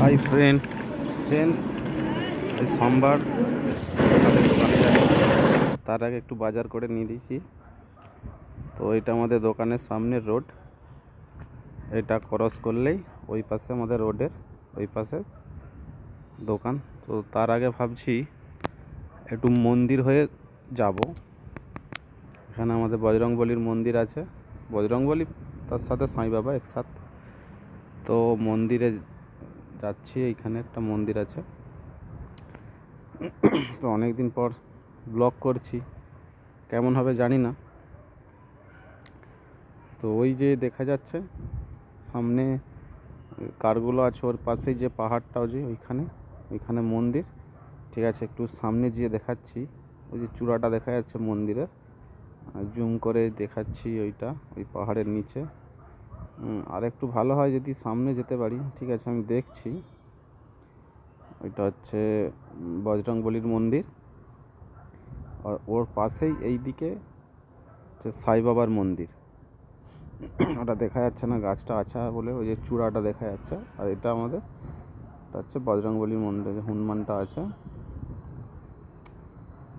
Hi friends friends এই সোমবার সকালে দোকানে যাচ্ছি, তার আগে একটু বাজার করে নিয়ে দিয়েছি। তো এটা আমাদের দোকানের সামনের রোড, এটা ক্রস করলেই ওই পাশে আমাদের রোডের ওই পাশে দোকান। তো তার আগে ভাবছি একটু মন্দির হয়ে যাব। এখানে আমাদের বজরংবলীর মন্দির আছে, বজরংবলী তার সাথে সাঁই বাবা একসাথে। তো মন্দিরে যাচ্ছি, এইখানে একটা মন্দির আছে। তো অনেক দিন পর ব্লগ করছি, কেমন হবে জানি না। তো ওই যে দেখা যাচ্ছে সামনে কারগুলো আছে, ওর পাশেই যে পাহাড়টাও যে ওইখানে মন্দির। ঠিক আছে, একটু সামনে গিয়ে দেখাচ্ছি, ওই যে চূড়াটা দেখা যাচ্ছে মন্দিরের, জুম করে দেখাচ্ছি ওইটা, ওই পাহাড়ের নিচে। আর একটু ভালো হয় যদি সামনে যেতে পারি। ঠিক আছে, আমি দেখছি। ওইটা হচ্ছে বজরংবলীর মন্দির, আর ওর পাশেই এই দিকে হচ্ছে সাই বাবার মন্দির। ওটা দেখা যাচ্ছে না, গাছটা আছে বলে ওই যে চূড়াটা দেখা যাচ্ছে। আর এটা আমাদের হচ্ছে বজরংবলীর মন্দির, হনুমানটা আছে।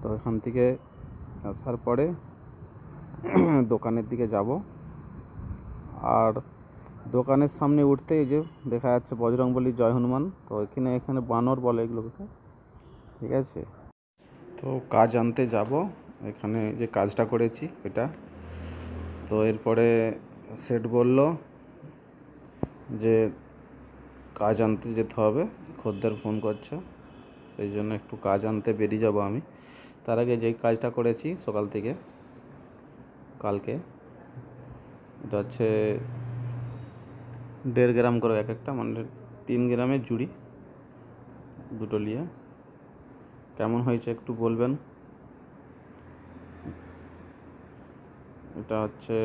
তো এখান থেকে আসার পরে দোকানের দিকে যাব, আর দোকানের সামনে উঠতে এই যে দেখা যাচ্ছে বজরংবলী জয় হনুমান। তো এখানে বানর বলে এগুলোকে। ঠিক আছে, তো কাজ আনতে যাব, এখানে যে কাজটা করেছি এটা। তো এরপরে সেট বলল যে কাজ আনতে যেতে হবে, খদ্দের ফোন করছে, সেই জন্য একটু কাজ আনতে বেরিয়ে যাব আমি। তার আগে যেই কাজটা করেছি সকাল থেকে কালকে, এটা হচ্ছে 1.5 গ্রাম করে এক একটা, মানে 3 গ্রামের জুড়ি দুটো নিয়ে। কেমন হয়েছে একটু বলবেন। এটা হচ্ছে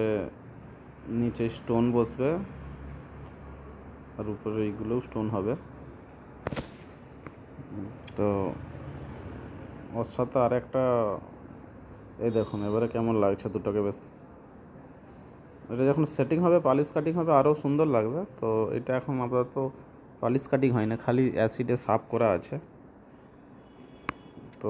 নিচে স্টোন বসবে, আর উপরে এইগুলোও স্টোন হবে। তো ওর সাথে আর একটা, এই দেখুন এবারে কেমন লাগছে দুটোকে, বেশ। এটা যখন সেটিং হবে, পালিশ কাটিং হবে, আরও সুন্দর লাগবে। তো এটা এখন আপাতত পালিশ কাটিং হয় না, খালি অ্যাসিডে সাফ করা আছে। তো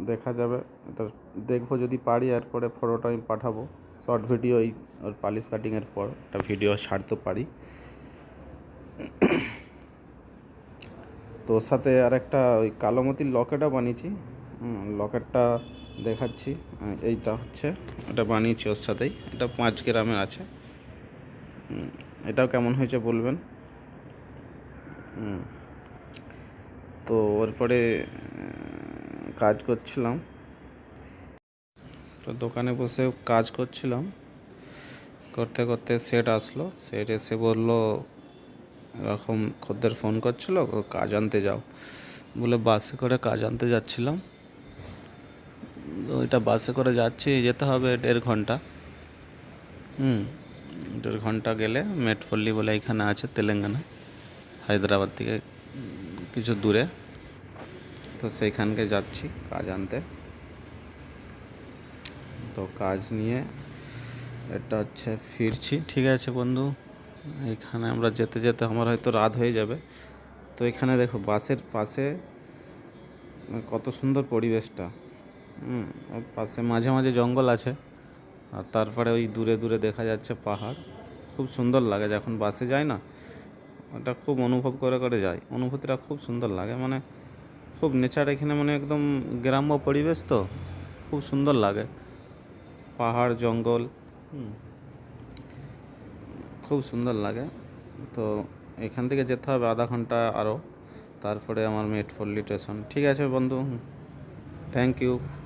দেখা যাবে, এটা দেখবো যদি পারি। এরপরে ফটোটা আমি পাঠাবো, শর্ট ভিডিও, এই ওর পালিশ কাটিংয়ের পর একটা ভিডিও ছাড়তে পারি। তো ওর সাথে আর একটা ওই কালো মতির লকেটও বানিয়েছি, লকেটটা দেখাচ্ছি। এইটা হচ্ছে এটা বানিয়েছি ওর সাথেই, এটা 5 গ্রামে আছে। এটাও কেমন হয়েছে বলবেন। তো এরপরে কাজ করছিলাম, তো দোকানে বসে কাজ করছিলাম, করতে করতে সেট আসলো। সেট এসে বললো এরকম খদ্দের ফোন করছিলো, কাজ আনতে যাও বলে বাসে করে কাজ আনতে যাচ্ছিলাম। ওইটা বাসে করে যাচ্ছি, যেতে হবে 1.5 ঘন্টা। 1.5 ঘন্টা গেলে মেটপল্লী বলে এখানে আছে, তেলেঙ্গানা, হায়দ্রাবাদ থেকে কিছু দূরে। তো সেইখানকে যাচ্ছি কাজ আনতে। তো কাজ নিয়ে এটা হচ্ছে ফিরছি। ঠিক আছে বন্ধু, এখানে আমরা যেতে যেতে আমার হয়তো রাত হয়ে যাবে। তো এখানে দেখো বাসের পাশে কত সুন্দর পরিবেশটা। ওর পাশে মাঝে মাঝে জঙ্গল আছে, আর তারপরে ওই দূরে দূরে দেখা যাচ্ছে পাহাড়। খুব সুন্দর লাগে যখন বাসে যায় না, ওটা খুব অনুভব করে করে যায়, অনুভূতিটা খুব সুন্দর লাগে। মানে খুব নেচার এখানে, মানে একদম গ্রাম্য পরিবেশ, তো খুব সুন্দর লাগে, পাহাড় জঙ্গল, খুব সুন্দর লাগে। তো এখান থেকে যেতে হবে আধা ঘন্টা আরও, তারপরে আমার মেটপল্লী স্টেশন। ঠিক আছে বন্ধু, থ্যাংক ইউ।